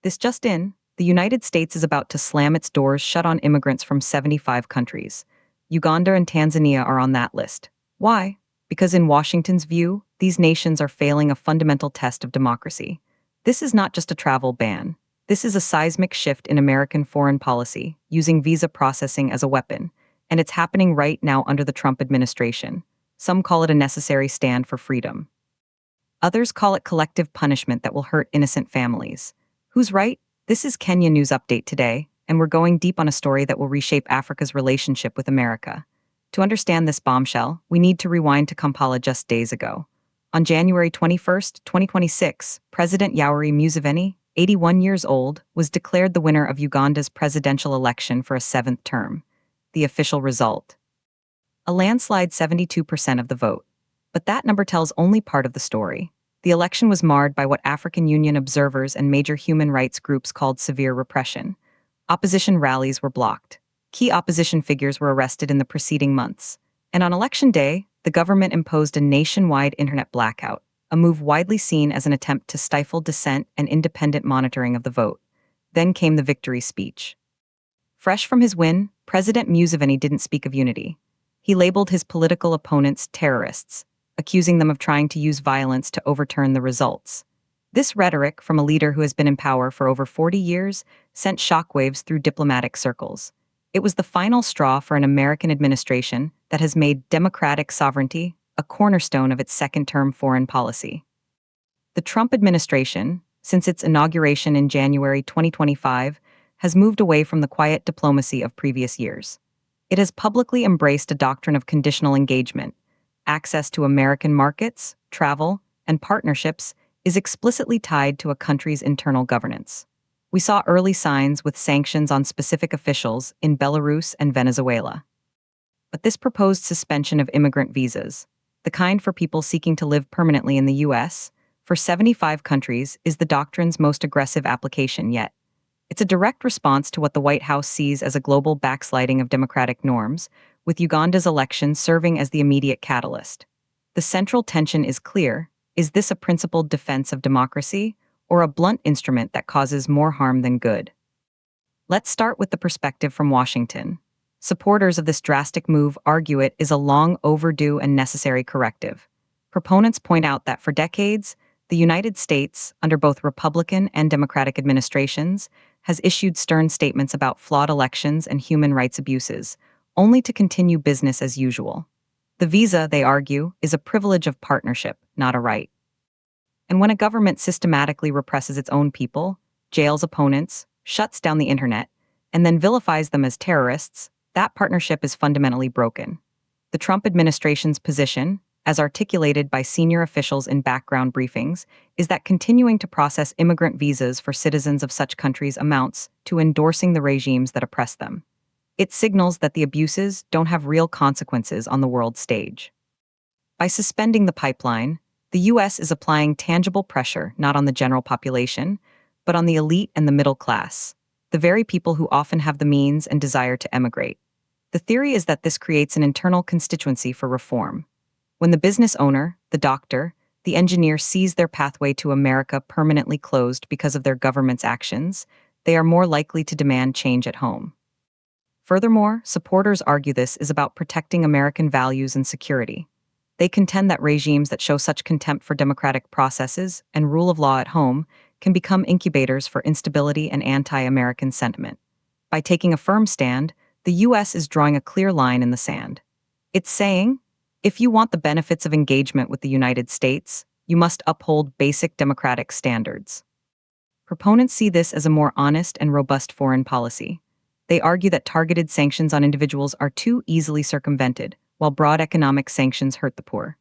This just in, the United States is about to slam its doors shut on immigrants from 75 countries. Uganda and Tanzania are on that list. Why? Because in Washington's view, these nations are failing a fundamental test of democracy. This is not just a travel ban. This is a seismic shift in American foreign policy, using visa processing as a weapon, and it's happening right now under the Trump administration. Some call it a necessary stand for freedom. Others call it collective punishment that will hurt innocent families. Who's right? This is Kenya News Update today, and we're going deep on a story that will reshape Africa's relationship with America. To understand this bombshell, we need to rewind to Kampala just days ago. On January 21st, 2026, President Yoweri Museveni, 81 years old, was declared the winner of Uganda's presidential election for a seventh term. The official result: a landslide 72% of the vote. But that number tells only part of the story. The election was marred by what African Union observers and major human rights groups called severe repression. Opposition rallies were blocked. Key opposition figures were arrested in the preceding months. And on election day, the government imposed a nationwide internet blackout, a move widely seen as an attempt to stifle dissent and independent monitoring of the vote. Then came the victory speech. Fresh from his win, President Museveni didn't speak of unity. He labeled his political opponents terrorists, accusing them of trying to use violence to overturn the results. This rhetoric from a leader who has been in power for over 40 years sent shockwaves through diplomatic circles. It was the final straw for an American administration that has made democratic sovereignty a cornerstone of its second-term foreign policy. The Trump administration, since its inauguration in January 2025, has moved away from the quiet diplomacy of previous years. It has publicly embraced a doctrine of conditional engagement. Access to American markets, travel, and partnerships is explicitly tied to a country's internal governance. We saw early signs with sanctions on specific officials in Belarus and Venezuela. But this proposed suspension of immigrant visas, the kind for people seeking to live permanently in the U.S., for 75 countries, is the doctrine's most aggressive application yet. It's a direct response to what the White House sees as a global backsliding of democratic norms, with Uganda's election serving as the immediate catalyst. The central tension is clear: is this a principled defense of democracy, or a blunt instrument that causes more harm than good? Let's start with the perspective from Washington. Supporters of this drastic move argue it is a long overdue and necessary corrective. Proponents point out that for decades, the United States, under both Republican and Democratic administrations, has issued stern statements about flawed elections and human rights abuses, only to continue business as usual. The visa, they argue, is a privilege of partnership, not a right. And when a government systematically represses its own people, jails opponents, shuts down the internet, and then vilifies them as terrorists, that partnership is fundamentally broken. The Trump administration's position, as articulated by senior officials in background briefings, is that continuing to process immigrant visas for citizens of such countries amounts to endorsing the regimes that oppress them. It signals that the abuses don't have real consequences on the world stage. By suspending the pipeline, the U.S. is applying tangible pressure not on the general population, but on the elite and the middle class, the very people who often have the means and desire to emigrate. The theory is that this creates an internal constituency for reform. When the business owner, the doctor, the engineer sees their pathway to America permanently closed because of their government's actions, they are more likely to demand change at home. Furthermore, supporters argue this is about protecting American values and security. They contend that regimes that show such contempt for democratic processes and rule of law at home can become incubators for instability and anti-American sentiment. By taking a firm stand, the U.S. is drawing a clear line in the sand. It's saying, if you want the benefits of engagement with the United States, you must uphold basic democratic standards. Proponents see this as a more honest and robust foreign policy. They argue that targeted sanctions on individuals are too easily circumvented, while broad economic sanctions hurt the poor.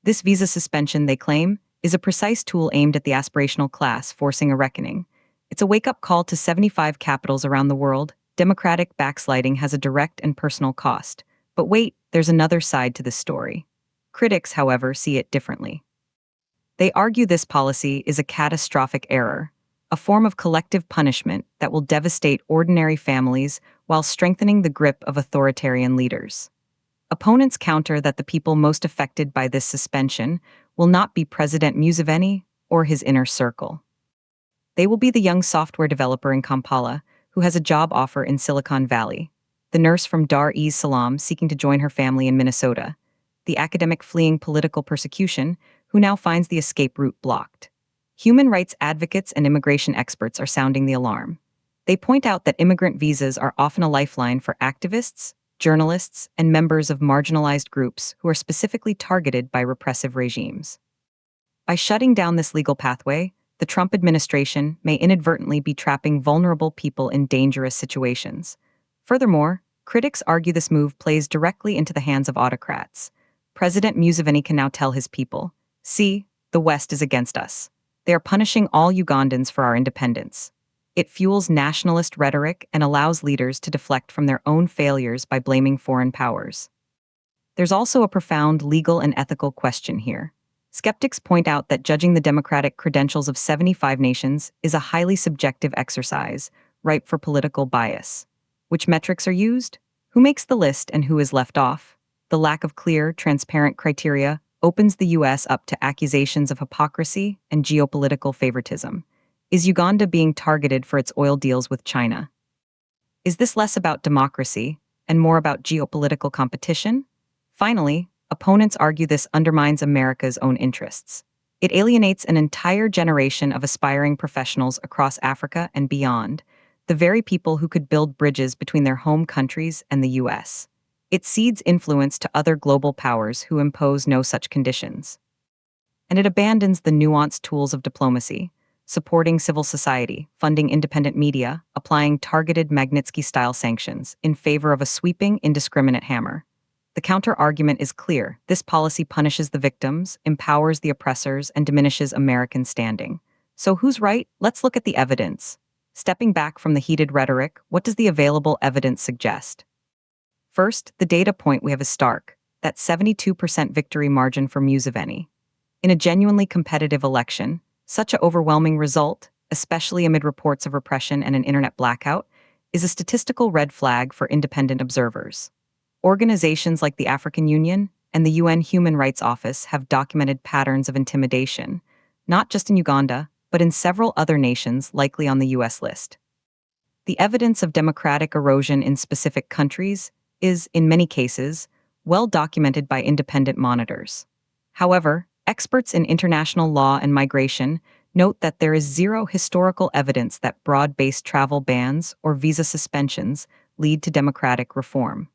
This visa suspension, they claim, is a precise tool aimed at the aspirational class, forcing a reckoning. It's a wake-up call to 75 capitals around the world. Democratic backsliding has a direct and personal cost. But wait, there's another side to this story. Critics, however, see it differently. They argue this policy is a catastrophic error, a form of collective punishment that will devastate ordinary families while strengthening the grip of authoritarian leaders. Opponents counter that the people most affected by this suspension will not be President Museveni or his inner circle. They will be the young software developer in Kampala who has a job offer in Silicon Valley, the nurse from Dar es Salaam seeking to join her family in Minnesota, the academic fleeing political persecution who now finds the escape route blocked. Human rights advocates and immigration experts are sounding the alarm. They point out that immigrant visas are often a lifeline for activists, journalists, and members of marginalized groups who are specifically targeted by repressive regimes. By shutting down this legal pathway, the Trump administration may inadvertently be trapping vulnerable people in dangerous situations. Furthermore, critics argue this move plays directly into the hands of autocrats. President Museveni can now tell his people, "See, the West is against us. They are punishing all Ugandans for our independence." It fuels nationalist rhetoric and allows leaders to deflect from their own failures by blaming foreign powers. There's also a profound legal and ethical question here. Skeptics point out that judging the democratic credentials of 75 nations is a highly subjective exercise, ripe for political bias. Which metrics are used? Who makes the list and who is left off? The lack of clear, transparent criteria opens the U.S. up to accusations of hypocrisy and geopolitical favoritism. Is Uganda being targeted for its oil deals with China? Is this less about democracy and more about geopolitical competition? Finally, opponents argue this undermines America's own interests. It alienates an entire generation of aspiring professionals across Africa and beyond, the very people who could build bridges between their home countries and the U.S. It cedes influence to other global powers who impose no such conditions. And it abandons the nuanced tools of diplomacy, supporting civil society, funding independent media, applying targeted Magnitsky-style sanctions in favor of a sweeping, indiscriminate hammer. The counter-argument is clear. This policy punishes the victims, empowers the oppressors, and diminishes American standing. So who's right? Let's look at the evidence. Stepping back from the heated rhetoric, what does the available evidence suggest? First, the data point we have is stark, that 72% victory margin for Museveni. In a genuinely competitive election, such an overwhelming result, especially amid reports of repression and an internet blackout, is a statistical red flag for independent observers. Organizations like the African Union and the UN Human Rights Office have documented patterns of intimidation, not just in Uganda, but in several other nations likely on the US list. The evidence of democratic erosion in specific countries is, in many cases, well documented by independent monitors. However, experts in international law and migration note that there is zero historical evidence that broad-based travel bans or visa suspensions lead to democratic reform.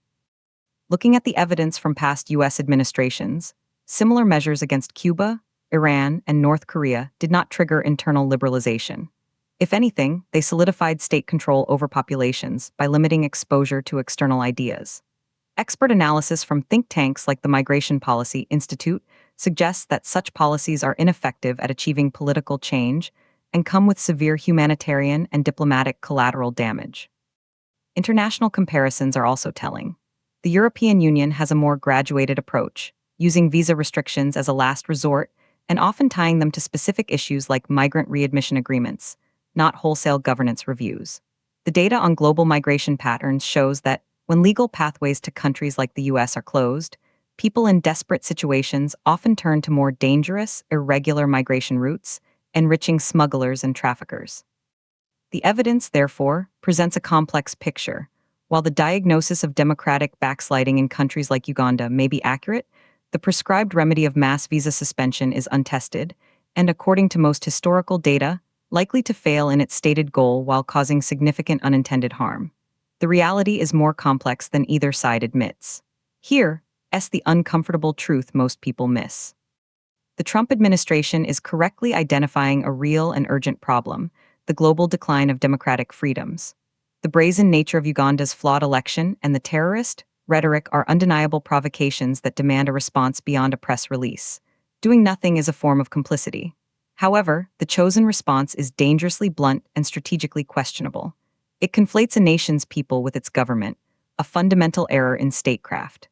Looking at the evidence from past U.S. administrations, similar measures against Cuba, Iran, and North Korea did not trigger internal liberalization. If anything, they solidified state control over populations by limiting exposure to external ideas. Expert analysis from think tanks like the Migration Policy Institute suggests that such policies are ineffective at achieving political change and come with severe humanitarian and diplomatic collateral damage. International comparisons are also telling. The European Union has a more graduated approach, using visa restrictions as a last resort and often tying them to specific issues like migrant readmission agreements, not wholesale governance reviews. The data on global migration patterns shows that when legal pathways to countries like the US are closed, people in desperate situations often turn to more dangerous, irregular migration routes, enriching smugglers and traffickers. The evidence, therefore, presents a complex picture. While the diagnosis of democratic backsliding in countries like Uganda may be accurate, the prescribed remedy of mass visa suspension is untested, and according to most historical data, likely to fail in its stated goal while causing significant unintended harm. The reality is more complex than either side admits. Here's the uncomfortable truth most people miss. The Trump administration is correctly identifying a real and urgent problem: the global decline of democratic freedoms. The brazen nature of Uganda's flawed election and the terrorist rhetoric are undeniable provocations that demand a response beyond a press release. Doing nothing is a form of complicity. However, the chosen response is dangerously blunt and strategically questionable. It conflates a nation's people with its government, a fundamental error in statecraft.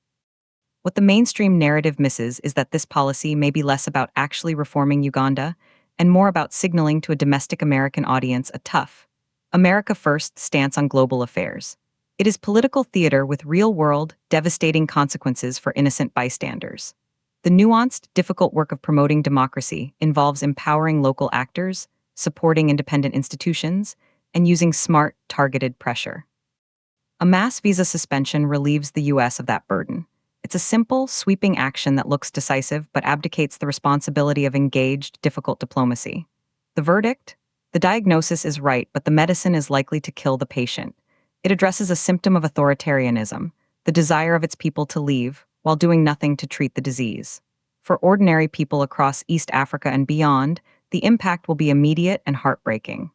What the mainstream narrative misses is that this policy may be less about actually reforming Uganda and more about signaling to a domestic American audience a tough, America First stance on global affairs. It is political theater with real-world, devastating consequences for innocent bystanders. The nuanced, difficult work of promoting democracy involves empowering local actors, supporting independent institutions, and using smart, targeted pressure. A mass visa suspension relieves the US of that burden. It's a simple, sweeping action that looks decisive but abdicates the responsibility of engaged, difficult diplomacy. The verdict? The diagnosis is right, but the medicine is likely to kill the patient. It addresses a symptom of authoritarianism, the desire of its people to leave, while doing nothing to treat the disease. For ordinary people across East Africa and beyond, the impact will be immediate and heartbreaking.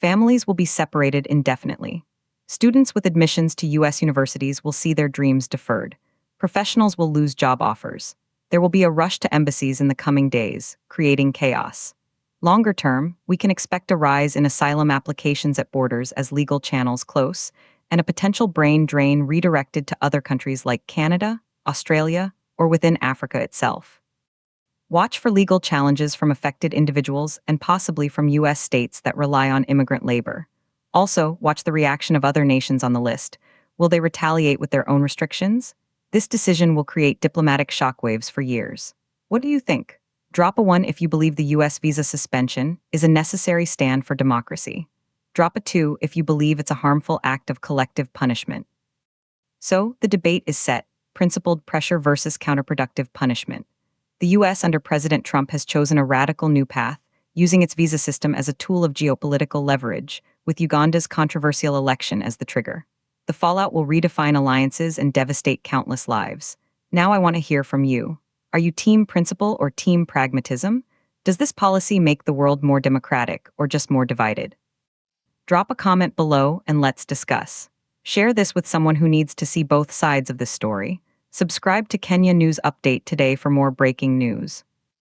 Families will be separated indefinitely. Students with admissions to U.S. universities will see their dreams deferred. Professionals will lose job offers. There will be a rush to embassies in the coming days, creating chaos. Longer term, we can expect a rise in asylum applications at borders as legal channels close, and a potential brain drain redirected to other countries like Canada, Australia, or within Africa itself. Watch for legal challenges from affected individuals and possibly from U.S. states that rely on immigrant labor. Also, watch the reaction of other nations on the list. Will they retaliate with their own restrictions? This decision will create diplomatic shockwaves for years. What do you think? Drop a 1 if you believe the U.S. visa suspension is a necessary stand for democracy. Drop a 2 if you believe it's a harmful act of collective punishment. So, the debate is set: principled pressure versus counterproductive punishment. The U.S. under President Trump has chosen a radical new path, using its visa system as a tool of geopolitical leverage, with Uganda's controversial election as the trigger. The fallout will redefine alliances and devastate countless lives. Now I want to hear from you. Are you team principle or team pragmatism? Does this policy make the world more democratic or just more divided? Drop a comment below and let's discuss. Share this with someone who needs to see both sides of this story. Subscribe to Kenya News Update today for more breaking news.